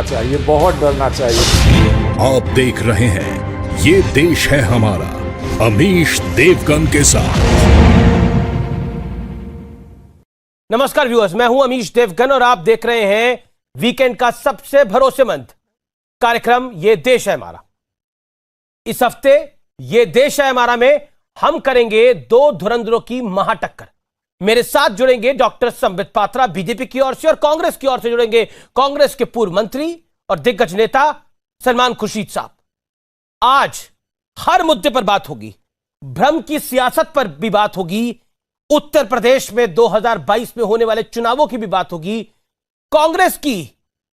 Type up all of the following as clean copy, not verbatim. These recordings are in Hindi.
चाहिए, बहुत डरना चाहिए। आप देख रहे हैं ये देश है हमारा, अमीश देवगन के साथ। नमस्कार व्यूअर्स, मैं हूं अमीश देवगन और आप देख रहे हैं वीकेंड का सबसे भरोसेमंद कार्यक्रम ये देश है हमारा। इस हफ्ते ये देश है हमारा में हम करेंगे दो धुरंधरों की महाटक्कर। मेरे साथ जुड़ेंगे डॉक्टर संबित पात्रा बीजेपी की ओर से और कांग्रेस की ओर से जुड़ेंगे कांग्रेस के पूर्व मंत्री और दिग्गज नेता सलमान खुर्शीद साहब। आज हर मुद्दे पर बात होगी, भ्रम की सियासत पर भी बात होगी, उत्तर प्रदेश में 2022 में होने वाले चुनावों की भी बात होगी, कांग्रेस की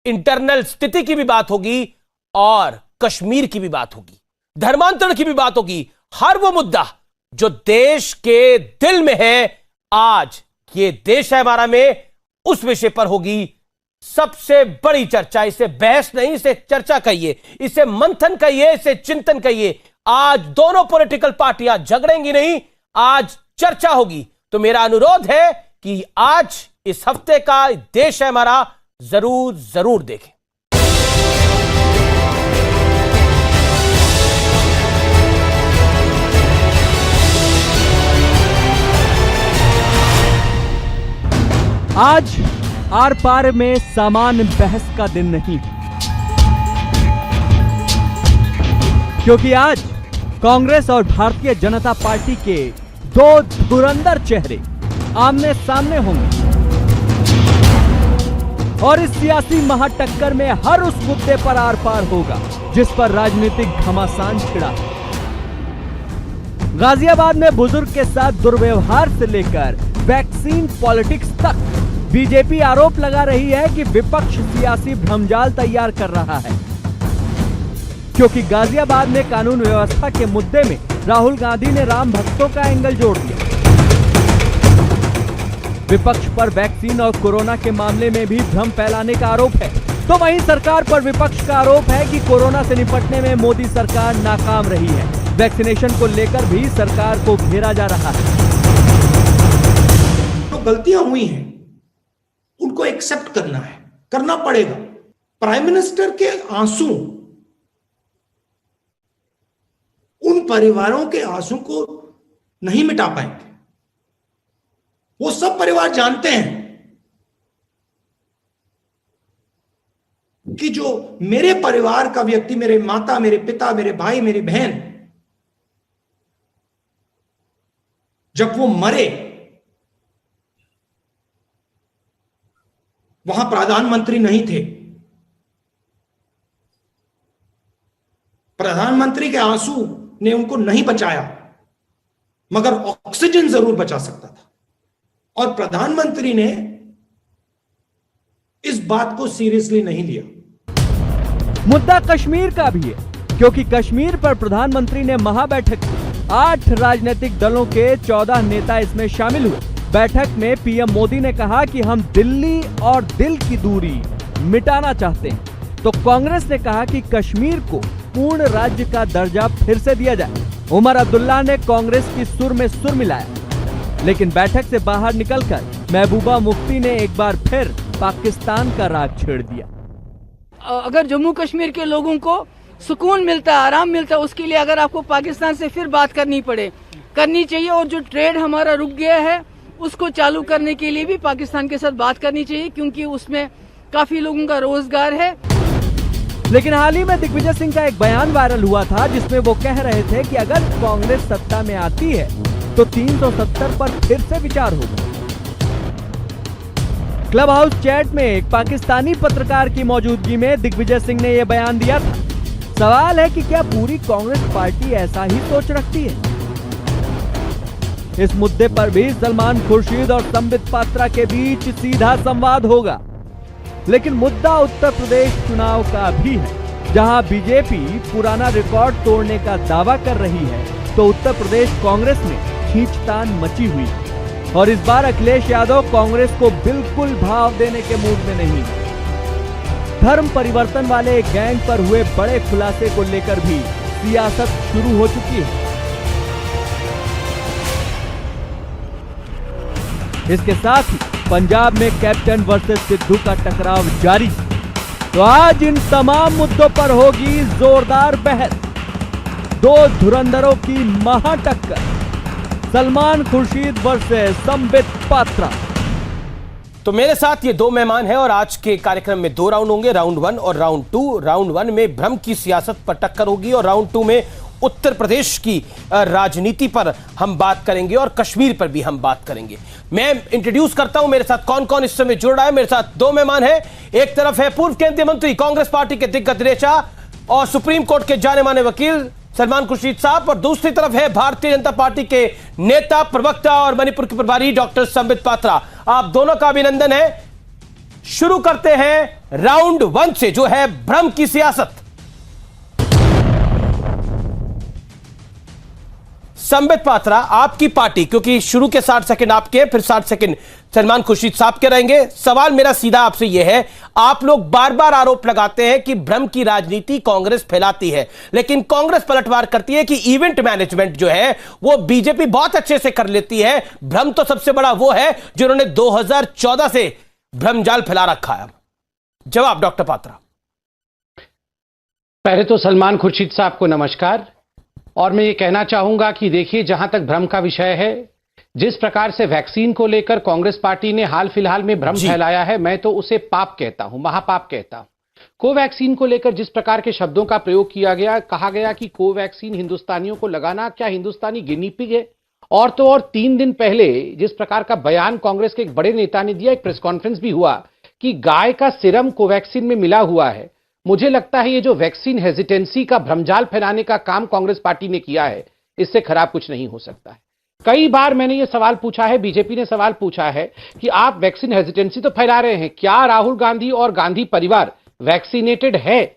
इंटरनल स्थिति की भी बात होगी और कश्मीर की भी बात होगी, धर्मांतरण की भी बात होगी। हर वो मुद्दा जो देश के दिल में है, आज ये देश है हमारा में उस विषय पर होगी सबसे बड़ी चर्चा। इसे बहस नहीं, इसे चर्चा कहिए, इसे मंथन कहिए, इसे चिंतन कहिए। आज दोनों पॉलिटिकल पार्टियां झगड़ेंगी नहीं, आज चर्चा होगी। तो मेरा अनुरोध है कि आज इस हफ्ते का देश है हमारा जरूर देखें। आज आर पार में सामान्य बहस का दिन नहीं, क्योंकि आज कांग्रेस और भारतीय जनता पार्टी के दो धुरंधर चेहरे आमने सामने होंगे और इस सियासी महाटक्कर में हर उस मुद्दे पर आर पार होगा जिस पर राजनीतिक घमासान छिड़ा है। गाजियाबाद में बुजुर्ग के साथ दुर्व्यवहार से लेकर वैक्सीन पॉलिटिक्स तक बीजेपी आरोप लगा रही है कि विपक्ष सियासी भ्रमजाल तैयार कर रहा है, क्योंकि गाजियाबाद में कानून व्यवस्था के मुद्दे में राहुल गांधी ने राम भक्तों का एंगल जोड़ दिया। विपक्ष पर वैक्सीन और कोरोना के मामले में भी भ्रम फैलाने का आरोप है, तो वहीं सरकार पर विपक्ष का आरोप है कि कोरोना से निपटने में मोदी सरकार नाकाम रही है। वैक्सीनेशन को लेकर भी सरकार को घेरा जा रहा है। तो गलतियां हुई हैं, उनको एक्सेप्ट करना है, करना पड़ेगा। प्राइम मिनिस्टर के आंसू उन परिवारों के आंसू को नहीं मिटा पाएंगे। वो सब परिवार जानते हैं कि जो मेरे परिवार का व्यक्ति, मेरे माता, मेरे पिता, मेरे भाई, मेरी बहन, जब वो मरे, वहां प्रधानमंत्री नहीं थे। प्रधानमंत्री के आंसू ने उनको नहीं बचाया, मगर ऑक्सीजन जरूर बचा सकता था। और प्रधानमंत्री ने इस बात को सीरियसली नहीं लिया। मुद्दा कश्मीर का भी है, क्योंकि कश्मीर पर प्रधानमंत्री ने महाबैठक की। 8 राजनीतिक दलों के 14 नेता इसमें शामिल हुए। बैठक में पीएम मोदी ने कहा कि हम दिल्ली और दिल की दूरी मिटाना चाहते हैं, तो कांग्रेस ने कहा कि कश्मीर को पूर्ण राज्य का दर्जा फिर से दिया जाए। उमर अब्दुल्ला ने कांग्रेस की सुर में सुर मिलाया, लेकिन बैठक से बाहर निकलकर महबूबा मुफ्ती ने एक बार फिर पाकिस्तान का राग छेड़ दिया। अगर जम्मू कश्मीर के लोगों को सुकून मिलता है, आराम मिलता है, उसके लिए अगर आपको पाकिस्तान से फिर बात करनी चाहिए। और जो ट्रेड हमारा रुक गया है उसको चालू करने के लिए भी पाकिस्तान के साथ बात करनी चाहिए, क्योंकि उसमें काफी लोगों का रोजगार है। लेकिन हाल ही में दिग्विजय सिंह का एक बयान वायरल हुआ था, जिसमें वो कह रहे थे कि अगर कांग्रेस सत्ता में आती है तो 370 पर फिर से विचार होगा। क्लब हाउस चैट में एक पाकिस्तानी पत्रकार की मौजूदगी में दिग्विजय सिंह ने यह बयान दिया था। सवाल है कि क्या पूरी कांग्रेस पार्टी ऐसा ही सोच रखती है? इस मुद्दे पर भी सलमान खुर्शीद और संबित पात्रा के बीच सीधा संवाद होगा। लेकिन मुद्दा उत्तर प्रदेश चुनाव का भी है, जहां बीजेपी पुराना रिकॉर्ड तोड़ने का दावा कर रही है, तो उत्तर प्रदेश कांग्रेस में खींचतान मची हुई है। और इस बार अखिलेश यादव कांग्रेस को बिल्कुल भाव देने के मूड में नहीं। धर्म परिवर्तन वाले एक गैंग पर हुए बड़े खुलासे को लेकर भी सियासत शुरू हो चुकी है। इसके साथ ही पंजाब में कैप्टन वर्सेस सिद्धू का टकराव जारी। तो आज इन तमाम मुद्दों पर होगी जोरदार बहस। दो धुरंधरों की महाटक्कर, सलमान खुर्शीद वर्सेस संबित पात्रा। तो मेरे साथ ये दो मेहमान हैं और आज के कार्यक्रम में दो राउंड होंगे, राउंड 1 और राउंड 2। राउंड 1 में भ्रम की सियासत पर टक्कर होगी और राउंड 2 में उत्तर प्रदेश की राजनीति पर हम बात करेंगे और कश्मीर पर भी हम बात करेंगे। मैं इंट्रोड्यूस करता हूं मेरे साथ कौन कौन इस समय जुड़ रहा है। मेरे साथ दो मेहमान हैं। एक तरफ है पूर्व केंद्रीय मंत्री, कांग्रेस पार्टी के दिग्गज नेता और सुप्रीम कोर्ट के जाने माने वकील सलमान खुर्शीद साहब, और दूसरी तरफ है भारतीय जनता पार्टी के नेता, प्रवक्ता और मणिपुर के प्रभारी डॉक्टर संबित पात्रा। आप दोनों का अभिनंदन है। शुरू करते हैं राउंड 1 से, जो है भ्रम की सियासत। संबित पात्रा, आपकी पार्टी, क्योंकि शुरू के 60 सेकंड आपके, फिर 60 सेकंड सलमान खुर्शीद साहब के रहेंगे। सवाल मेरा सीधा आपसे यह है, आप लोग बार बार आरोप लगाते हैं कि भ्रम की राजनीति कांग्रेस फैलाती है, लेकिन कांग्रेस पलटवार करती है कि इवेंट मैनेजमेंट जो है वो बीजेपी बहुत अच्छे से कर लेती है। भ्रम तो सबसे बड़ा वो है जिन्होंने 2014 से भ्रमजाल फैला रखा है। जवाब डॉक्टर पात्रा। पहले तो सलमान खुर्शीद साहब को नमस्कार। और मैं ये कहना चाहूंगा कि देखिए, जहां तक भ्रम का विषय है, जिस प्रकार से वैक्सीन को लेकर कांग्रेस पार्टी ने हाल फिलहाल में भ्रम फैलाया है, मैं तो उसे पाप कहता हूं, महापाप कहता हूं। कोवैक्सीन को लेकर जिस प्रकार के शब्दों का प्रयोग किया गया, कहा गया कि कोवैक्सीन हिंदुस्तानियों को लगाना, क्या हिंदुस्तानी गिनी पिग है? और तो और 3 दिन पहले जिस प्रकार का बयान कांग्रेस के एक बड़े नेता ने दिया, एक प्रेस कॉन्फ्रेंस भी हुआ कि गाय का सीरम कोवैक्सीन में मिला हुआ है। मुझे लगता है ये जो वैक्सीन हेजिटेंसी का भ्रमजाल फैलाने का काम कांग्रेस पार्टी ने किया है, इससे खराब कुछ नहीं हो सकता है। कई बार मैंने ये सवाल पूछा है, बीजेपी ने सवाल पूछा है कि आप वैक्सीन हेजिटेंसी तो फैला रहे हैं, क्या राहुल गांधी और गांधी परिवार वैक्सीनेटेड है?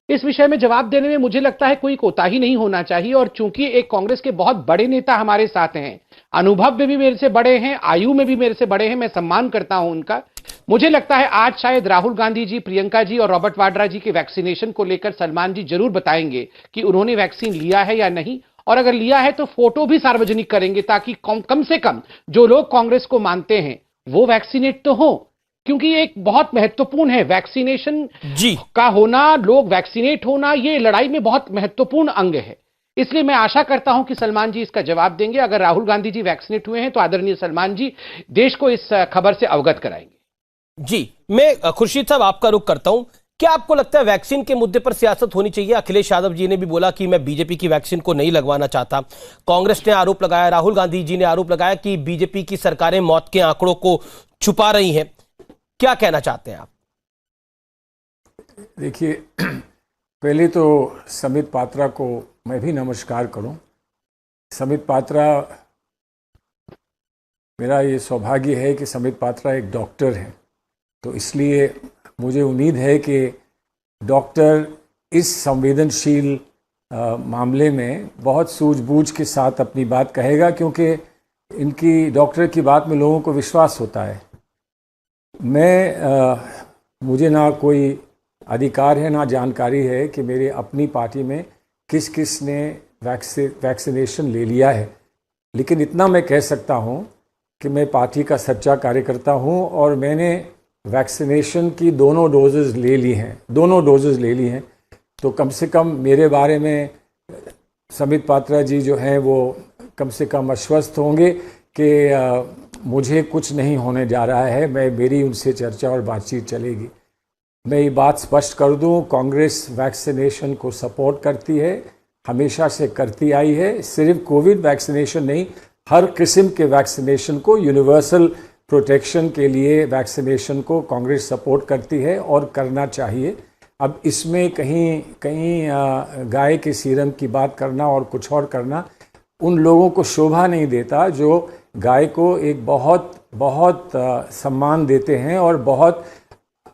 इस विषय में जवाब देने में मुझे लगता है कोई कोताही नहीं होना चाहिए। और चूंकि एक कांग्रेस के बहुत बड़े नेता हमारे साथ हैं, अनुभव में भी मेरे से बड़े हैं, आयु में भी मेरे से बड़े हैं, मैं सम्मान करता हूं उनका। मुझे लगता है आज शायद राहुल गांधी जी, प्रियंका जी और रॉबर्ट वाड्रा जी के वैक्सीनेशन को लेकर सलमान जी जरूर बताएंगे कि उन्होंने वैक्सीन लिया है या नहीं, और अगर लिया है तो फोटो भी सार्वजनिक करेंगे, ताकि कम से कम जो लोग कांग्रेस को मानते हैं वो वैक्सीनेट तो हो। क्योंकि एक बहुत महत्वपूर्ण है वैक्सीनेशन का होना, लोग वैक्सीनेट होना, ये लड़ाई में बहुत महत्वपूर्ण अंग है। इसलिए मैं आशा करता हूं कि सलमान जी इसका जवाब देंगे। अगर राहुल गांधी जी वैक्सीनेट हुए हैं तो आदरणीय सलमान जी देश को इस खबर से अवगत कराएंगे। जी, मैं खुर्शीद साहब आपका रुख करता हूं। क्या आपको लगता है वैक्सीन के मुद्दे पर सियासत होनी चाहिए? अखिलेश यादव जी ने भी बोला कि मैं बीजेपी की वैक्सीन को नहीं लगवाना चाहता। कांग्रेस ने आरोप लगाया, राहुल गांधी जी ने आरोप लगाया कि बीजेपी की सरकारें मौत के आंकड़ों को छुपा रही हैं। क्या कहना चाहते हैं आप? देखिए, पहले तो संबित पात्रा को मैं भी नमस्कार करूं। संबित पात्रा, मेरा ये सौभाग्य है कि संबित पात्रा एक डॉक्टर हैं, तो इसलिए मुझे उम्मीद है कि डॉक्टर इस संवेदनशील मामले में बहुत सूझबूझ के साथ अपनी बात कहेगा, क्योंकि इनकी डॉक्टर की बात में लोगों को विश्वास होता है। मुझे ना कोई अधिकार है ना जानकारी है कि मेरे अपनी पार्टी में किस किस ने वैक्सीनेशन ले लिया है, लेकिन इतना मैं कह सकता हूं कि मैं पार्टी का सच्चा कार्यकर्ता हूं और मैंने वैक्सीनेशन की दोनों डोजेस ले ली हैं। तो कम से कम मेरे बारे में संबित पात्रा जी जो हैं वो कम से कम आश्वस्त होंगे कि मुझे कुछ नहीं होने जा रहा है। मेरी उनसे चर्चा और बातचीत चलेगी। मैं ये बात स्पष्ट कर दूं, कांग्रेस वैक्सीनेशन को सपोर्ट करती है, हमेशा से करती आई है। सिर्फ कोविड वैक्सीनेशन नहीं, हर किस्म के वैक्सीनेशन को, यूनिवर्सल प्रोटेक्शन के लिए वैक्सीनेशन को कांग्रेस सपोर्ट करती है और करना चाहिए। अब इसमें कहीं गाय के सीरम की बात करना और कुछ और करना उन लोगों को शोभा नहीं देता जो गाय को एक बहुत सम्मान देते हैं और बहुत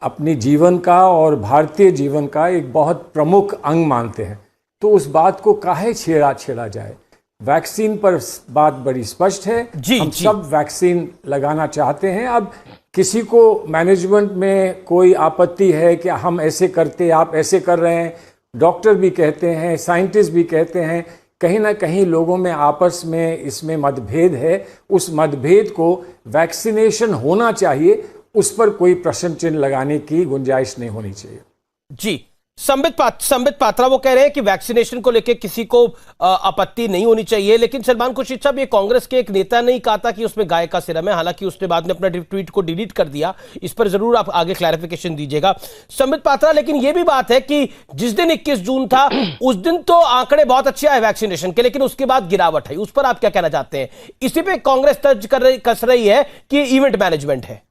अपनी जीवन का और भारतीय जीवन का एक बहुत प्रमुख अंग मानते हैं। तो उस बात को काहे छेड़ा जाए। वैक्सीन पर बात बड़ी स्पष्ट है, हम सब वैक्सीन लगाना चाहते हैं। अब किसी को मैनेजमेंट में कोई आपत्ति है कि हम ऐसे करते, आप ऐसे कर रहे हैं, डॉक्टर भी कहते हैं, साइंटिस्ट भी कहते हैं, कहीं ना कहीं लोगों में आपस में इसमें मतभेद है। उस मतभेद को वैक्सीनेशन होना चाहिए, उस पर कोई प्रश्न चिन्ह लगाने की गुंजाइश नहीं होनी चाहिए। जी, संबित पात्रा वो कह रहे हैं कि वैक्सीनेशन को लेकर किसी को आपत्ति नहीं होनी चाहिए, लेकिन सलमान खुर्शीद साहब, ये कांग्रेस के एक नेता ने ही कहा था कि उसमें गाय का सिरम है। हालांकि उसने बाद में अपना ट्वीट को डिलीट कर दिया। इस पर जरूर आप आगे क्लैरिफिकेशन दीजिएगा संबित पात्रा। लेकिन यह भी बात है कि जिस दिन 21 जून था उस दिन तो आंकड़े बहुत अच्छे आए वैक्सीनेशन के, लेकिन उसके बाद गिरावट है। उस पर आप क्या कहना चाहते हैं? इसी पे कांग्रेस तर्ज कस रही है कि इवेंट मैनेजमेंट है।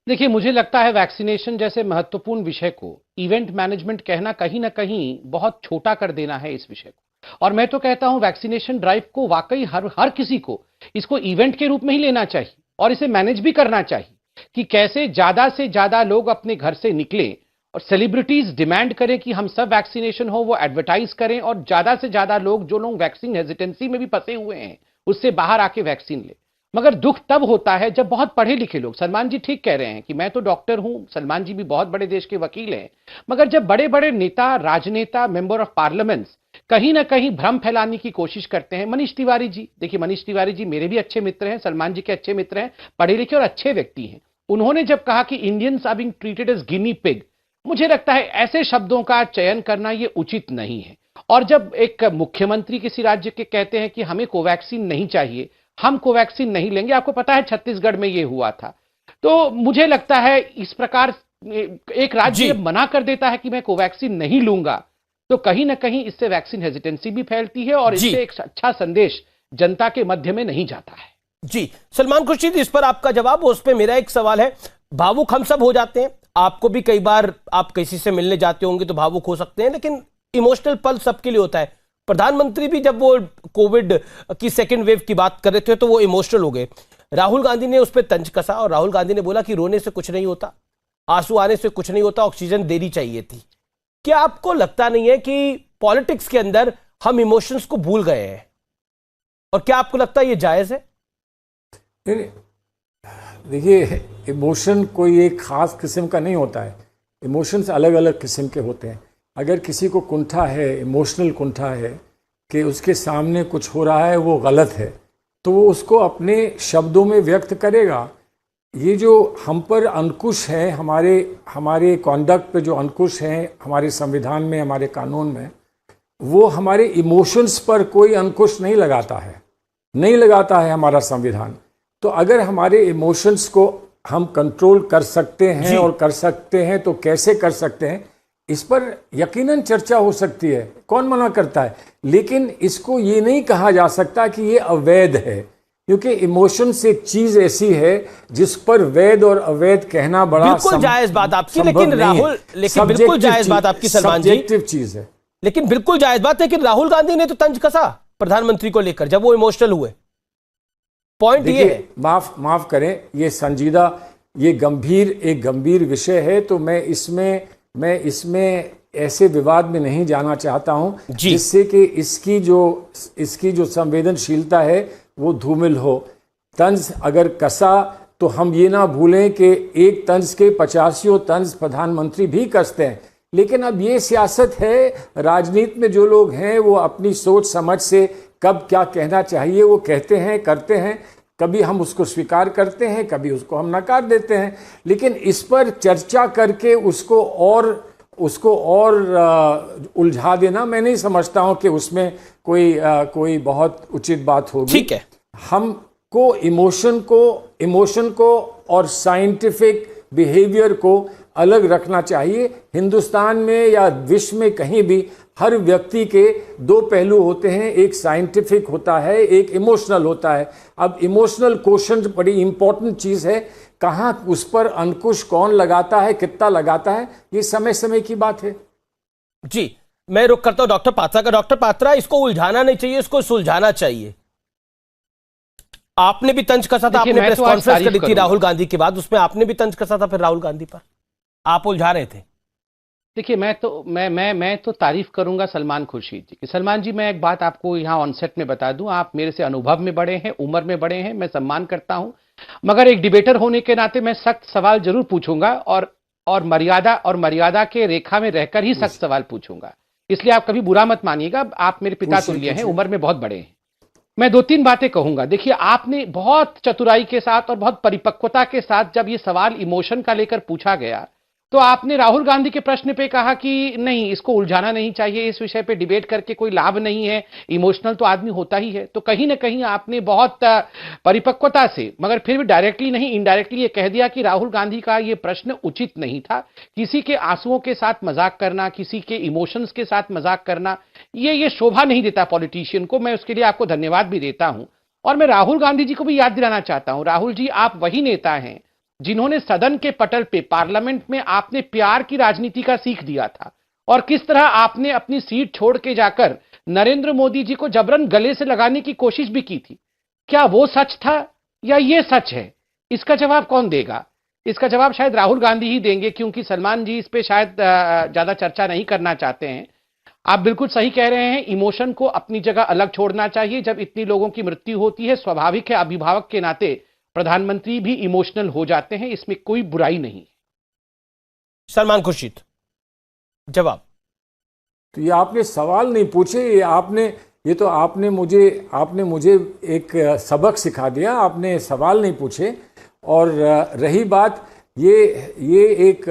देखिए, मुझे लगता है वैक्सीनेशन जैसे महत्वपूर्ण विषय को इवेंट मैनेजमेंट कहना कहीं ना कहीं बहुत छोटा कर देना है इस विषय को। और मैं तो कहता हूं वैक्सीनेशन ड्राइव को वाकई हर किसी को इसको इवेंट के रूप में ही लेना चाहिए और इसे मैनेज भी करना चाहिए कि कैसे ज्यादा से ज्यादा लोग अपने घर से निकलें और सेलिब्रिटीज डिमांड करें कि हम सब वैक्सीनेशन हो, वो एडवर्टाइज करें और ज्यादा से ज्यादा लोग, जो लोग वैक्सीन हेजिटेंसी में भी फंसे हुए हैं, उससे बाहर आके वैक्सीन ले। मगर दुख तब होता है जब बहुत पढ़े लिखे लोग, सलमान जी ठीक कह रहे हैं कि मैं तो डॉक्टर हूं, सलमान जी भी बहुत बड़े देश के वकील हैं, मगर जब बड़े बड़े नेता, राजनेता, मेंबर ऑफ पार्लियामेंट्स कहीं ना कहीं भ्रम फैलाने की कोशिश करते हैं। मनीष तिवारी जी, देखिए मनीष तिवारी जी मेरे भी अच्छे मित्र हैं, सलमान जी के अच्छे मित्र हैं, पढ़े लिखे और अच्छे व्यक्ति हैं। उन्होंने जब कहा कि Indians are being treated as guinea pig, मुझे लगता है ऐसे शब्दों का चयन करना ये उचित नहीं है। और जब एक मुख्यमंत्री किसी राज्य के कहते हैं कि हमें कोवैक्सीन नहीं चाहिए, हम कोवैक्सीन नहीं लेंगे, आपको पता है छत्तीसगढ़ में यह हुआ था, तो मुझे लगता है इस प्रकार एक राज्य मना कर देता है कि मैं कोवैक्सीन नहीं लूंगा, तो कहीं ना कहीं इससे वैक्सीन हेजिटेंसी भी फैलती है और इससे एक अच्छा संदेश जनता के मध्य में नहीं जाता है। जी, सलमान खुर्शीद, इस पर आपका जवाब। उस पर मेरा एक सवाल है, भावुक हम सब हो जाते हैं, आपको भी कई बार आप किसी से मिलने जाते होंगे तो भावुक हो सकते हैं, लेकिन इमोशनल पल सबके लिए होता है। प्रधानमंत्री भी जब वो कोविड की सेकेंड वेव की बात कर रहे थे तो वो इमोशनल हो गए। राहुल गांधी ने उस पर तंज कसा और राहुल गांधी ने बोला कि रोने से कुछ नहीं होता, आंसू आने से कुछ नहीं होता, ऑक्सीजन देनी चाहिए थी। क्या आपको लगता नहीं है कि पॉलिटिक्स के अंदर हम इमोशंस को भूल गए हैं? और क्या आपको लगता है ये जायज है? देखिए, इमोशन कोई एक खास किस्म का नहीं होता है, इमोशंस अलग अलग किस्म के होते हैं। अगर किसी को कुंठा है, इमोशनल कुंठा है कि उसके सामने कुछ हो रहा है वो गलत है, तो वो उसको अपने शब्दों में व्यक्त करेगा। ये जो हम पर अंकुश है, हमारे कॉन्डक्ट पे जो अंकुश है हमारे संविधान में, हमारे कानून में, वो हमारे इमोशंस पर कोई अंकुश नहीं लगाता है हमारा संविधान। तो अगर हमारे इमोशंस को हम कंट्रोल कर सकते हैं और कर सकते हैं तो कैसे कर सकते हैं, इस पर यकीनन चर्चा हो सकती है, कौन मना करता है। लेकिन इसको ये नहीं कहा जा सकता कि ये अवैध है, क्योंकि इमोशंस एक चीज ऐसी है जिस पर वैध और अवैध कहना बड़ा बिल्कुल जायज बात आपकी, लेकिन राहुल, लेकिन बिल्कुल जायज बात आपकी सलमान जी, सब्जेक्टिव चीज है, लेकिन बिल्कुल जायज बात। लेकिन राहुल गांधी ने तो तंज कसा प्रधानमंत्री को लेकर जब वो इमोशनल हुए। पॉइंट ये है, माफ करें, ये संजीदा, ये एक गंभीर विषय है, तो मैं इसमें ऐसे विवाद में नहीं जाना चाहता हूं जिससे कि इसकी जो संवेदनशीलता है वो धूमिल हो। तंज अगर कसा तो हम ये ना भूलें कि एक तंज के 85 तंज प्रधानमंत्री भी कसते हैं। लेकिन अब ये सियासत है, राजनीति में जो लोग हैं वो अपनी सोच समझ से कब क्या कहना चाहिए वो कहते हैं, करते हैं। कभी हम उसको स्वीकार करते हैं, कभी उसको हम नकार देते हैं, लेकिन इस पर चर्चा करके उसको और उलझा देना मैं नहीं समझता हूं कि उसमें कोई बहुत उचित बात होगी। ठीक है, हमको इमोशन को और साइंटिफिक बिहेवियर को अलग रखना चाहिए। हिंदुस्तान में या विश्व में कहीं भी हर व्यक्ति के दो पहलू होते हैं, एक साइंटिफिक होता है, एक इमोशनल होता है। अब इमोशनल क्वेश्चन बड़ी इंपॉर्टेंट चीज है, कहाँ उस पर अंकुश कौन लगाता है, कितना लगाता है, ये समय समय की बात है। जी, मैं रुक करता हूं डॉक्टर पात्रा का। डॉक्टर पात्रा, इसको उलझाना नहीं चाहिए, इसको सुलझाना चाहिए। आपने भी तंज कसा था, आपने प्रेस कॉन्फ्रेंस करी थी राहुल गांधी के बाद, उसमें आपने भी तंज कसा था फिर राहुल गांधी पर, आप उलझा रहे थे। देखिए, मैं तो तारीफ करूंगा सलमान खुर्शीद जी की। सलमान जी, मैं एक बात आपको यहाँ ऑनसेट में बता दूं, आप मेरे से अनुभव में बड़े हैं, उम्र में बड़े हैं, मैं सम्मान करता हूं, मगर एक डिबेटर होने के नाते मैं सख्त सवाल जरूर पूछूंगा और मर्यादा के रेखा में रहकर ही सख्त सवाल पूछूंगा। इसलिए आप कभी बुरा मत मानिएगा, आप मेरे पिता तुल्य हैं, उम्र में बहुत बड़े हैं। मैं 2-3 बातें कहूंगा। देखिए, आपने बहुत चतुराई के साथ और बहुत परिपक्वता के साथ जब ये सवाल इमोशन का लेकर पूछा गया, तो आपने राहुल गांधी के प्रश्न पे कहा कि नहीं, इसको उलझाना नहीं चाहिए, इस विषय पे डिबेट करके कोई लाभ नहीं है, इमोशनल तो आदमी होता ही है। तो कहीं ना कहीं आपने बहुत परिपक्वता से, मगर फिर भी डायरेक्टली नहीं इनडायरेक्टली ये कह दिया कि राहुल गांधी का ये प्रश्न उचित नहीं था। किसी के आंसुओं के साथ मजाक करना, किसी के इमोशंस के साथ मजाक करना, ये शोभा नहीं देता पॉलिटिशियन को। मैं उसके लिए आपको धन्यवाद भी देता हूं। और मैं राहुल गांधी जी को भी याद दिलाना चाहता हूं, राहुल जी आप वही नेता हैं जिन्होंने सदन के पटल पे, पार्लियामेंट में आपने प्यार की राजनीति का सीख दिया था, और किस तरह आपने अपनी सीट छोड़ के जाकर नरेंद्र मोदी जी को जबरन गले से लगाने की कोशिश भी की थी। क्या वो सच था या ये सच है? इसका जवाब कौन देगा? इसका जवाब शायद राहुल गांधी ही देंगे, क्योंकि सलमान जी इस पे शायद ज्यादा चर्चा नहीं करना चाहते हैं। आप बिल्कुल सही कह रहे हैं, इमोशन को अपनी जगह अलग छोड़ना चाहिए। जब इतनी लोगों की मृत्यु होती है, स्वाभाविक है, अभिभावक के नाते प्रधानमंत्री भी इमोशनल हो जाते हैं, इसमें कोई बुराई नहीं। सलमान खुर्शीद, जवाब। तो ये आपने सवाल नहीं पूछे, ये तो आपने मुझे एक सबक सिखा दिया। आपने सवाल नहीं पूछे। और रही बात, ये एक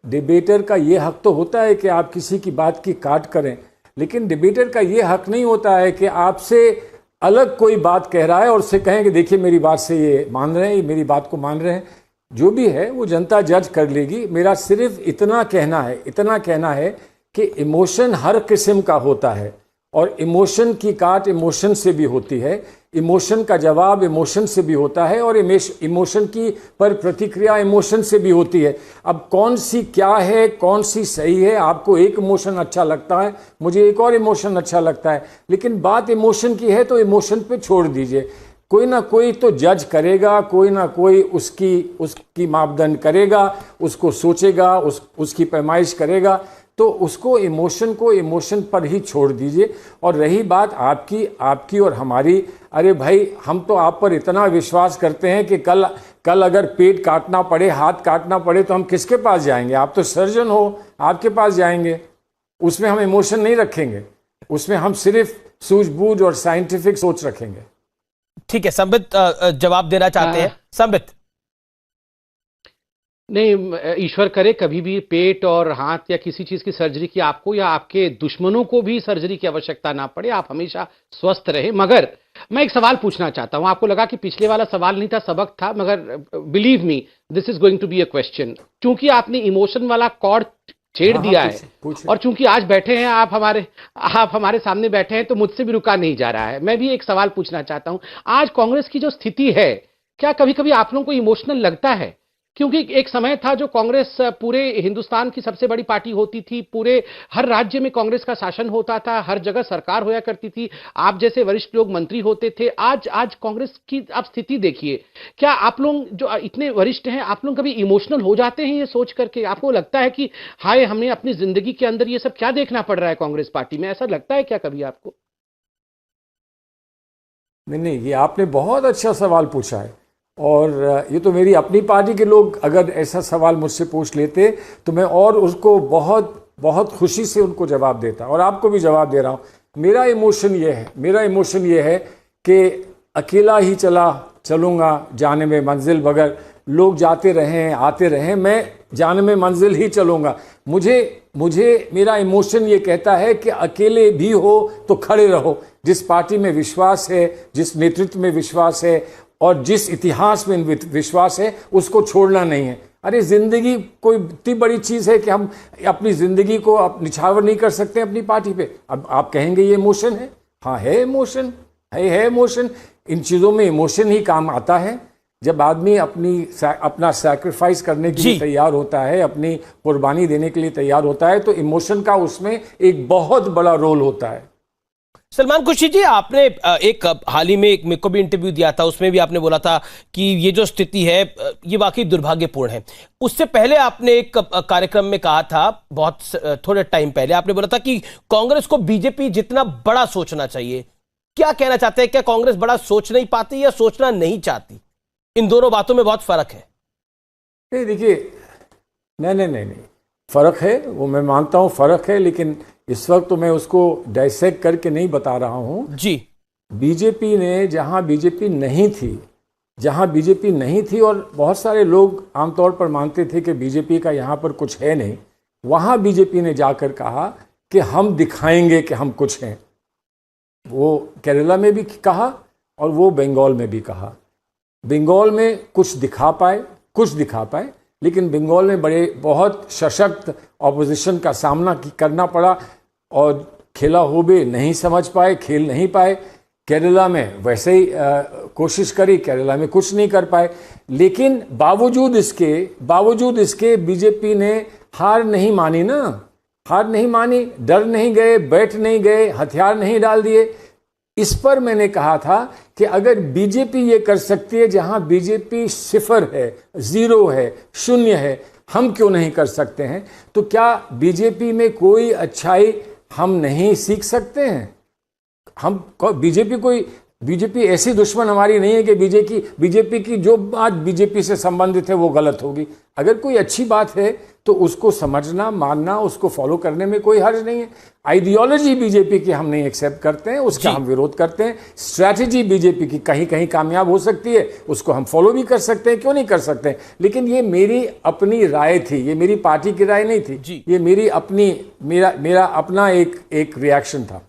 डिबेटर का ये हक तो होता है कि आप किसी की बात की काट करें, लेकिन डिबेटर का ये हक नहीं होता है कि आपसे अलग कोई बात कह रहा है और उससे कहें कि देखिए मेरी बात से ये मान रहे हैं, ये मेरी बात को मान रहे हैं। जो भी है वो जनता जज कर लेगी। मेरा सिर्फ इतना कहना है कि इमोशन हर किस्म का होता है, और इमोशन की काट इमोशन से भी होती है, इमोशन का जवाब इमोशन से भी होता है, और इमोशन की पर प्रतिक्रिया इमोशन से भी होती है। अब कौन सी क्या है, कौन सी सही है? आपको एक इमोशन अच्छा लगता है, मुझे एक और इमोशन अच्छा लगता है, लेकिन बात इमोशन की है तो इमोशन पे छोड़ दीजिए। कोई ना कोई तो जज करेगा, कोई ना कोई उसकी मापदंड करेगा, उसको सोचेगा, उसकी पैमाइश करेगा। तो उसको इमोशन पर ही छोड़ दीजिए। और रही बात आपकी और हमारी, अरे भाई हम तो आप पर इतना विश्वास करते हैं कि कल अगर पेट काटना पड़े, हाथ काटना पड़े, तो हम किसके पास जाएंगे? आप तो सर्जन हो, आपके पास जाएंगे। उसमें हम इमोशन नहीं रखेंगे, उसमें हम सिर्फ सूझबूझ और साइंटिफिक सोच रखेंगे। ठीक है, संबित जवाब देना चाहते हैं। संबित। नहीं, ईश्वर करे कभी भी पेट और हाथ या किसी चीज की सर्जरी की आपको या आपके दुश्मनों को भी सर्जरी की आवश्यकता ना पड़े, आप हमेशा स्वस्थ रहे। मगर मैं एक सवाल पूछना चाहता हूं। आपको लगा कि पिछले वाला सवाल नहीं था, सबक था, मगर believe me this is going to be a question. चूंकि आपने इमोशन वाला कॉर्ड छेड़ दिया है, और चूंकि आज बैठे हैं आप हमारे सामने बैठे हैं, तो मुझसे भी रुका नहीं जा रहा है। मैं भी एक सवाल पूछना चाहता हूं। आज कांग्रेस की जो स्थिति है, क्या कभी कभी आप लोगों को इमोशनल लगता है? क्योंकि एक समय था जो कांग्रेस पूरे हिंदुस्तान की सबसे बड़ी पार्टी होती थी, पूरे हर राज्य में कांग्रेस का शासन होता था, हर जगह सरकार होया करती थी, आप जैसे वरिष्ठ लोग मंत्री होते थे। आज कांग्रेस की आप स्थिति देखिए। क्या आप लोग जो इतने वरिष्ठ हैं, आप लोग कभी इमोशनल हो जाते हैं ये सोच करके? आपको लगता है कि हाय, हमें अपनी जिंदगी के अंदर ये सब क्या देखना पड़ रहा है कांग्रेस पार्टी में? ऐसा लगता है क्या कभी आपको? नहीं, ये आपने बहुत अच्छा सवाल पूछा है। और ये तो मेरी अपनी पार्टी के लोग अगर ऐसा सवाल मुझसे पूछ लेते तो मैं और उसको बहुत बहुत खुशी से उनको जवाब देता, और आपको भी जवाब दे रहा हूँ। मेरा इमोशन ये है कि अकेला ही चलूँगा जाने में मंजिल बगैर, लोग जाते रहें आते रहें, मैं जाने में मंजिल ही चलूँगा। मुझे मेरा इमोशन ये कहता है कि अकेले भी हो तो खड़े रहो। जिस पार्टी में विश्वास है, जिस नेतृत्व में विश्वास है, और जिस इतिहास में विश्वास है, उसको छोड़ना नहीं है। अरे जिंदगी कोई इतनी बड़ी चीज़ है कि हम अपनी ज़िंदगी को निछावर नहीं कर सकते अपनी पार्टी पे। अब आप कहेंगे ये इमोशन है, हाँ है इमोशन, है इमोशन। इन चीज़ों में इमोशन ही काम आता है। जब आदमी अपना सैक्रिफाइस करने के लिए तैयार होता है, अपनी कुर्बानी देने के लिए तैयार होता है, तो इमोशन का उसमें एक बहुत बड़ा रोल होता है। सलमान खुर्शीद जी, आपने एक हाल ही में एक मेरे को भी इंटरव्यू दिया था, उसमें भी आपने बोला था कि ये जो स्थिति है ये वाकई दुर्भाग्यपूर्ण है। उससे पहले आपने एक कार्यक्रम में कहा था, बहुत थोड़े टाइम पहले आपने बोला था कि कांग्रेस को बीजेपी जितना बड़ा सोचना चाहिए। क्या कहना चाहते हैं? क्या कांग्रेस बड़ा सोच नहीं पाती या सोचना नहीं चाहती? इन दोनों बातों में बहुत फर्क है। नहीं देखिए, नहीं, फर्क है, वो मैं मानता हूँ फर्क है, लेकिन इस वक्त तो मैं उसको डाइसेक्ट करके नहीं बता रहा हूँ जी। बीजेपी ने, जहाँ बीजेपी नहीं थी जहां बीजेपी नहीं थी और बहुत सारे लोग आमतौर पर मानते थे कि बीजेपी का यहाँ पर कुछ है नहीं, वहां बीजेपी ने जाकर कहा कि हम दिखाएंगे कि हम कुछ हैं। वो केरला में भी कहा और वो बंगाल में भी कहा। बंगाल में कुछ दिखा पाए, लेकिन बंगाल में बहुत सशक्त ऑपोजिशन का सामना करना पड़ा और खेला होबे नहीं समझ पाए, खेल नहीं पाए। केरला में वैसे ही कोशिश करी, केरला में कुछ नहीं कर पाए। लेकिन बावजूद इसके बीजेपी ने हार नहीं मानी, डर नहीं गए, बैठ नहीं गए, हथियार नहीं डाल दिए। इस पर मैंने कहा था कि अगर बीजेपी ये कर सकती है जहां बीजेपी सिफर है, जीरो है, शून्य है, हम क्यों नहीं कर सकते हैं? तो क्या बीजेपी में कोई अच्छाई हम नहीं सीख सकते हैं? बीजेपी ऐसी दुश्मन हमारी नहीं है कि बीजेपी की जो बात बीजेपी से संबंधित है वो गलत होगी। अगर कोई अच्छी बात है तो उसको समझना, मानना, उसको फॉलो करने में कोई हर्ज नहीं है। आइडियोलॉजी बीजेपी की हम नहीं एक्सेप्ट करते हैं, उसका हम विरोध करते हैं। स्ट्रैटेजी बीजेपी की कहीं कहीं कामयाब हो सकती है, उसको हम फॉलो भी कर सकते हैं, क्यों नहीं कर सकते हैं। लेकिन ये मेरी अपनी राय थी, ये मेरी पार्टी की राय नहीं थी, ये मेरा अपना एक रिएक्शन था।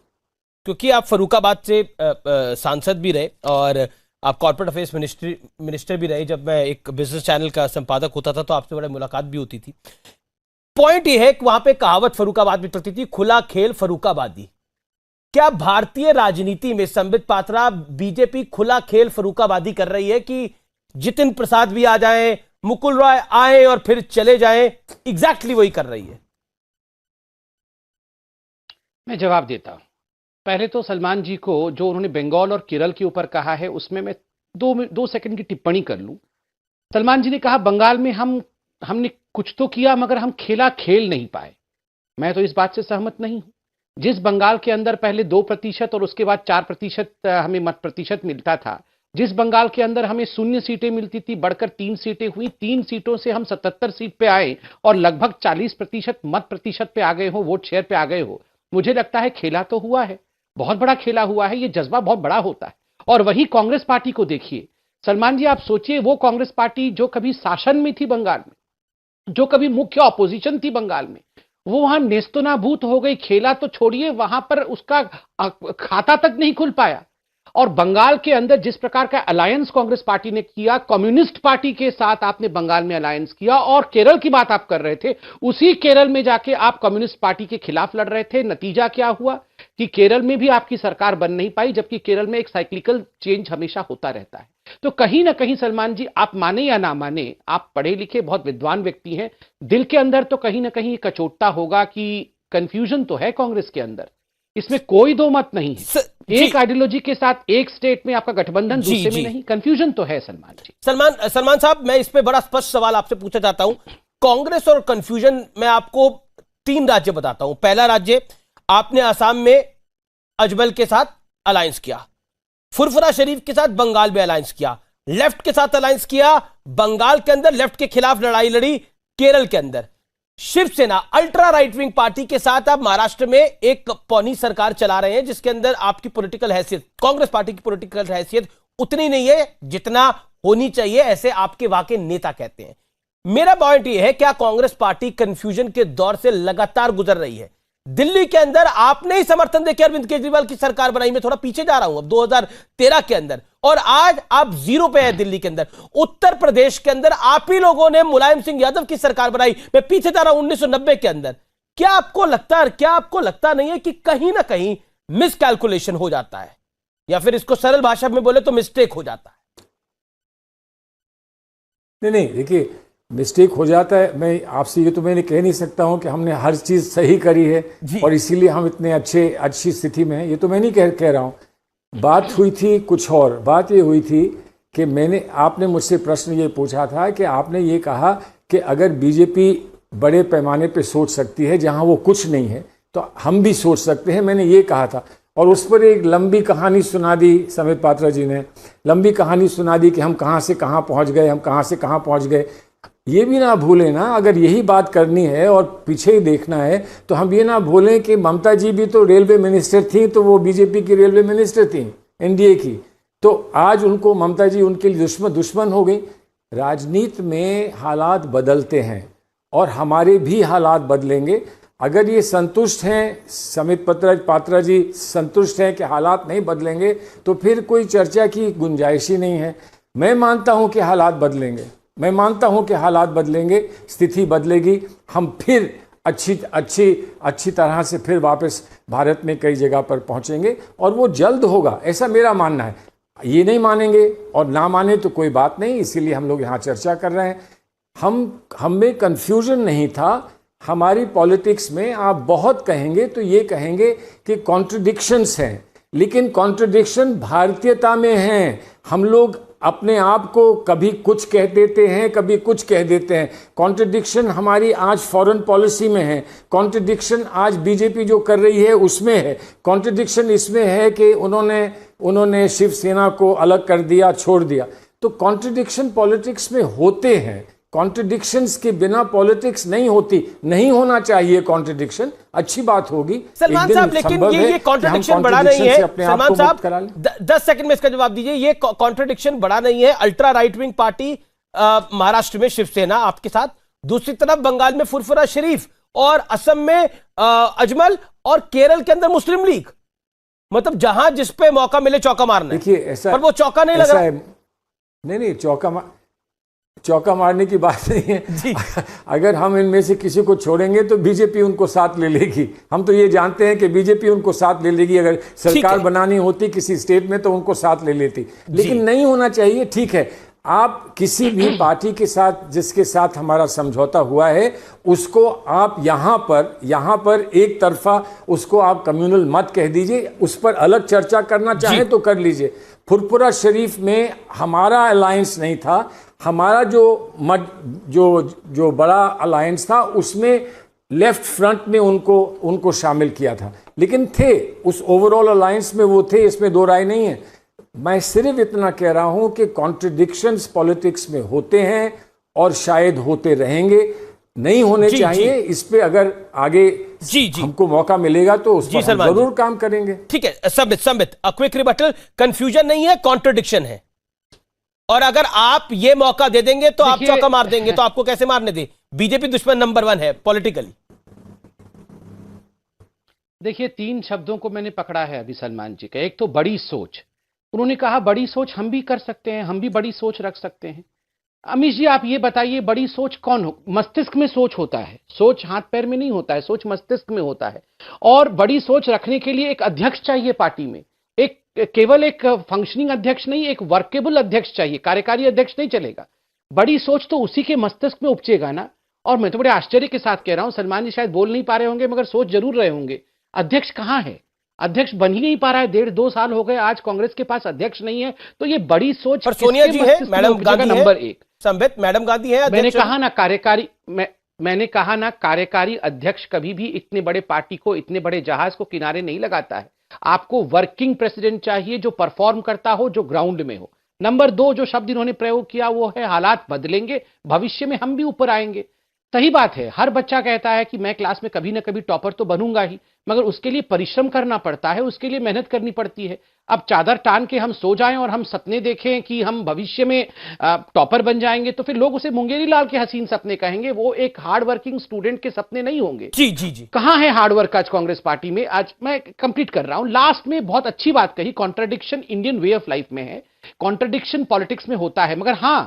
क्योंकि आप फर्रुखाबाद से सांसद भी रहे और आप कॉर्पोरेट अफेयर्स मिनिस्टर भी रहे। जब मैं एक बिजनेस चैनल का संपादक होता था तो आपसे बड़ा मुलाकात भी होती थी। पॉइंट ये है कि वहां पे कहावत फर्रुखाबाद में चलती थी, खुला खेल फर्रुखाबादी। क्या भारतीय राजनीति में संबित पात्रा बीजेपी खुला खेल फर्रुखाबादी कर रही है कि जितिन प्रसाद भी आ जाएं, मुकुल रॉय आए और फिर चले जाएं? एग्जैक्टली वही कर रही है। मैं जवाब देता हूं। पहले तो सलमान जी को जो उन्होंने बंगाल और केरल के ऊपर कहा है उसमें मैं दो सेकंड की टिप्पणी कर लूं। सलमान जी ने कहा बंगाल में हमने कुछ तो किया मगर हम खेल नहीं पाए। मैं तो इस बात से सहमत नहीं हूं। जिस बंगाल के अंदर पहले 2% और उसके बाद 4% हमें मत प्रतिशत मिलता था, जिस बंगाल के अंदर हमें 0 सीटें मिलती थी, बढ़कर 3 सीटें हुई, 3 सीटों से हम 77 सीट पे आए और लगभग 40% मत प्रतिशत पे आ गए हो, वोट शेयर पे आ गए हो। मुझे लगता है खेला तो हुआ है, बहुत बड़ा खेला हुआ है। ये जज्बा बहुत बड़ा होता है। और वही कांग्रेस पार्टी को देखिए सलमान जी, आप सोचिए वो कांग्रेस पार्टी जो कभी शासन में थी बंगाल में, जो कभी मुख्य ऑपोजिशन थी बंगाल में, वो वहां नेस्तनाबूत हो गई। खेला तो छोड़िए, वहां पर उसका खाता तक नहीं खुल पाया। और बंगाल के अंदर जिस प्रकार का अलायंस कांग्रेस पार्टी ने किया, कम्युनिस्ट पार्टी के साथ आपने बंगाल में अलायंस किया, और केरल की बात आप कर रहे थे, उसी केरल में जाके आप कम्युनिस्ट पार्टी के खिलाफ लड़ रहे थे। नतीजा क्या हुआ कि केरल में भी आपकी सरकार बन नहीं पाई, जबकि केरल में एक साइक्लिकल चेंज हमेशा होता रहता है। तो कहीं ना कहीं सलमान जी, आप माने या ना माने, आप पढ़े लिखे बहुत विद्वान व्यक्ति हैं, दिल के अंदर तो कहीं ना कहीं कचोटता होगा कि कंफ्यूजन तो है कांग्रेस के अंदर, इसमें कोई दो मत नहीं है। एक आइडियोलॉजी के साथ एक स्टेट में आपका गठबंधन, दूसरे में नहीं। कंफ्यूजन तो है सलमान जी। सलमान साहब, मैं इस पे बड़ा स्पष्ट सवाल आपसे पूछना चाहता हूं। कांग्रेस और कंफ्यूजन, मैं आपको 3 राज्य बताता हूं। पहला राज्य, आपने असम में अजमल के साथ अलायंस किया, फुरफुरा शरीफ के साथ बंगाल में अलायंस किया, लेफ्ट के साथ अलायंस किया, बंगाल के अंदर लेफ्ट के खिलाफ लड़ाई लड़ी, केरल के अंदर Shiv Sena ultra right wing party के साथ आप महाराष्ट्र में एक पौनी सरकार चला रहे हैं, जिसके अंदर आपकी पॉलिटिकल हैसियत, कांग्रेस पार्टी की पॉलिटिकल हैसियत उतनी नहीं है जितना होनी चाहिए, ऐसे आपके वाकई नेता कहते हैं। मेरा पॉइंट यह है, क्या कांग्रेस पार्टी कंफ्यूजन के दौर से लगातार गुजर रही है? दिल्ली के अंदर आपने ही समर्थन देकर अरविंद केजरीवाल की सरकार बनाई। मैं थोड़ा पीछे जा रहा हूं, अब 2013 के अंदर, और आज आप 0 पे है दिल्ली के अंदर। उत्तर प्रदेश के अंदर आप ही लोगों ने मुलायम सिंह यादव की सरकार बनाई। मैं पीछे जा रहा हूं 1990 के अंदर। क्या आपको लगता नहीं है कि कहीं ना कहीं मिस कैलकुलेशन हो जाता है, या फिर इसको सरल भाषा में बोले तो मिस्टेक हो जाता है? नहीं, देखिए, मिस्टेक हो जाता है। मैं आपसे ये तो मैंने कह नहीं सकता हूं कि हमने हर चीज सही करी है और इसीलिए हम इतने अच्छी स्थिति में हैं, ये तो मैं नहीं कह रहा हूं। बात हुई थी कुछ और। बात ये हुई थी कि आपने मुझसे प्रश्न ये पूछा था कि आपने ये कहा कि अगर बीजेपी बड़े पैमाने पे सोच सकती है जहां वो कुछ नहीं है, तो हम भी सोच सकते हैं। मैंने ये कहा था, और उस पर एक लंबी कहानी सुना दी संबित पात्रा जी ने, लंबी कहानी सुना दी कि हम कहां से कहां पहुंच गए। ये भी ना भूलें ना, अगर यही बात करनी है और पीछे ही देखना है, तो हम ये ना भूलें कि ममता जी भी तो रेलवे मिनिस्टर थी, तो वो बीजेपी की रेलवे मिनिस्टर थी, एनडीए की। तो आज उनको ममता जी उनके लिए दुश्मन हो गई। राजनीति में हालात बदलते हैं और हमारे भी हालात बदलेंगे। अगर ये संतुष्ट हैं, समित पात्रा जी संतुष्ट हैं कि हालात नहीं बदलेंगे, तो फिर कोई चर्चा की गुंजाइश ही नहीं है। मैं मानता हूं कि हालात बदलेंगे, मैं मानता हूं कि हालात बदलेंगे, स्थिति बदलेगी, हम फिर अच्छी तरह से फिर वापस भारत में कई जगह पर पहुंचेंगे और वो जल्द होगा, ऐसा मेरा मानना है। ये नहीं मानेंगे और ना माने तो कोई बात नहीं, इसीलिए हम लोग यहाँ चर्चा कर रहे हैं। हम में कन्फ्यूजन नहीं था। हमारी पॉलिटिक्स में आप बहुत कहेंगे तो ये कहेंगे कि कॉन्ट्रडिक्शंस हैं, लेकिन कॉन्ट्रडिक्शन भारतीयता में हैं। हम लोग अपने आप को कभी कुछ कह देते हैं, कभी कुछ कह देते हैं। कॉन्ट्रडिक्शन हमारी आज फॉरेन पॉलिसी में है, कॉन्ट्रडिक्शन आज बीजेपी जो कर रही है उसमें है, कॉन्ट्रडिक्शन इसमें है कि उन्होंने शिवसेना को अलग कर दिया, छोड़ दिया। तो कॉन्ट्रडिक्शन पॉलिटिक्स में होते हैं, कॉन्ट्रडिक्शंस के बिना पॉलिटिक्स नहीं होती, नहीं होना चाहिए। कॉन्ट्रडिक्शन अच्छी बात होगी सलमान साहब, लेकिन ये कॉन्ट्रडिक्शन बड़ा नहीं है। सलमान साहब 10 सेकंड में इसका जवाब दीजिए। ये कॉन्ट्रडिक्शन बड़ा नहीं है। Ultra right wing party Maharashtra में शिवसेना आपके साथ, दूसरी तरफ बंगाल में फुरफुरा शरीफ और असम में अजमल और केरल के अंदर मुस्लिम लीग। मतलब जहां जिस पे मौका मिले चौका मारना। देखिए ऐसा, पर वो चौका नहीं लगा। नहीं, चौका मारने की बात नहीं है। अगर हम इनमें से किसी को छोड़ेंगे तो बीजेपी उनको साथ ले लेगी। हम तो ये जानते हैं कि बीजेपी उनको साथ ले लेगी। अगर सरकार बनानी होती किसी स्टेट में तो उनको साथ ले लेती, लेकिन नहीं होना चाहिए। ठीक है, आप किसी भी पार्टी के साथ जिसके साथ हमारा समझौता हुआ है उसको आप यहाँ पर एक तरफा उसको आप कम्युनल मत कह दीजिए, उस पर अलग चर्चा करना चाहें तो कर लीजिए। फुरफुरा शरीफ में हमारा अलायंस नहीं था, हमारा जो बड़ा अलायंस था उसमें लेफ्ट फ्रंट ने उनको शामिल किया था, लेकिन थे उस ओवरऑल अलायंस में, वो थे, इसमें दो राय नहीं है। मैं सिर्फ इतना कह रहा हूं कि कॉन्ट्रडिक्शंस पॉलिटिक्स में होते हैं और शायद होते रहेंगे, नहीं होने चाहिए। इस पे अगर आगे हमको मौका मिलेगा तो उस पर जरूर काम करेंगे। ठीक है, संबित क्विक रिबटल। कंफ्यूजन नहीं है, कॉन्ट्रडिक्शन है। और अगर आप ये मौका दे देंगे तो आप चौका मार देंगे, तो आपको कैसे मारने दे? बीजेपी दुश्मन नंबर 1 है पॉलिटिकली। देखिए, 3 शब्दों को मैंने पकड़ा है अभी सलमान जी का। एक तो बड़ी सोच, उन्होंने कहा बड़ी सोच हम भी कर सकते हैं, हम भी बड़ी सोच रख सकते हैं। अमीश जी, आप ये बताइए, बड़ी सोच कौन हो? मस्तिष्क में सोच होता है, सोच हाथ पैर में नहीं होता है, सोच मस्तिष्क में होता है। और बड़ी सोच रखने के लिए एक अध्यक्ष चाहिए पार्टी में, केवल एक फंक्शनिंग अध्यक्ष नहीं, एक वर्केबल अध्यक्ष चाहिए, कार्यकारी अध्यक्ष नहीं चलेगा। बड़ी सोच तो उसी के मस्तिष्क में उपजेगा ना। और मैं तो बड़े आश्चर्य के साथ कह रहा हूं, सलमान जी शायद बोल नहीं पा रहे होंगे मगर सोच जरूर रहे होंगे। अध्यक्ष कहां है? अध्यक्ष बन ही नहीं पा रहा है, 1.5-2 साल हो गए आज कांग्रेस के पास अध्यक्ष नहीं है। तो ये बड़ी सोच पर सोनिया जी है, madam Gandhi number 1 Sambit, madam Gandhi है। मैंने कहा ना कार्यकारी अध्यक्ष कभी भी इतने बड़े पार्टी को, इतने बड़े जहाज को किनारे नहीं लगाता है। आपको वर्किंग प्रेसिडेंट चाहिए जो परफॉर्म करता हो, जो ग्राउंड में हो। नंबर 2 जो शब्द इन्होंने प्रयोग किया वो है हालात बदलेंगे, भविष्य में हम भी ऊपर आएंगे। सही बात है, हर बच्चा कहता है कि मैं क्लास में कभी ना कभी टॉपर तो बनूंगा ही, मगर उसके लिए परिश्रम करना पड़ता है, उसके लिए मेहनत करनी पड़ती है। अब चादर टान के हम सो जाएं और हम सपने देखें कि हम भविष्य में टॉपर बन जाएंगे तो फिर लोग उसे मुंगेरी लाल के हसीन सपने कहेंगे, वो एक हार्ड वर्किंग स्टूडेंट के सपने नहीं होंगे। जी। कहां है हार्ड वर्क आज कांग्रेस पार्टी में? आज मैं कंप्लीट कर रहा हूं। लास्ट में बहुत अच्छी बात कही, contradiction Indian way of life में है, कॉन्ट्रडिक्शन पॉलिटिक्स में होता है। मगर हां,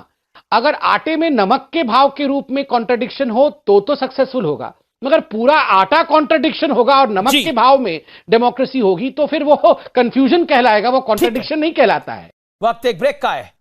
अगर आटे में नमक के भाव के रूप में कॉन्ट्रडिक्शन हो तो सक्सेसफुल होगा, मगर पूरा आटा कॉन्ट्रडिक्शन होगा और नमक के भाव में डेमोक्रेसी होगी तो फिर वो कंफ्यूजन कहलाएगा, वो कॉन्ट्रडिक्शन नहीं कहलाता है। वक्त एक ब्रेक का है।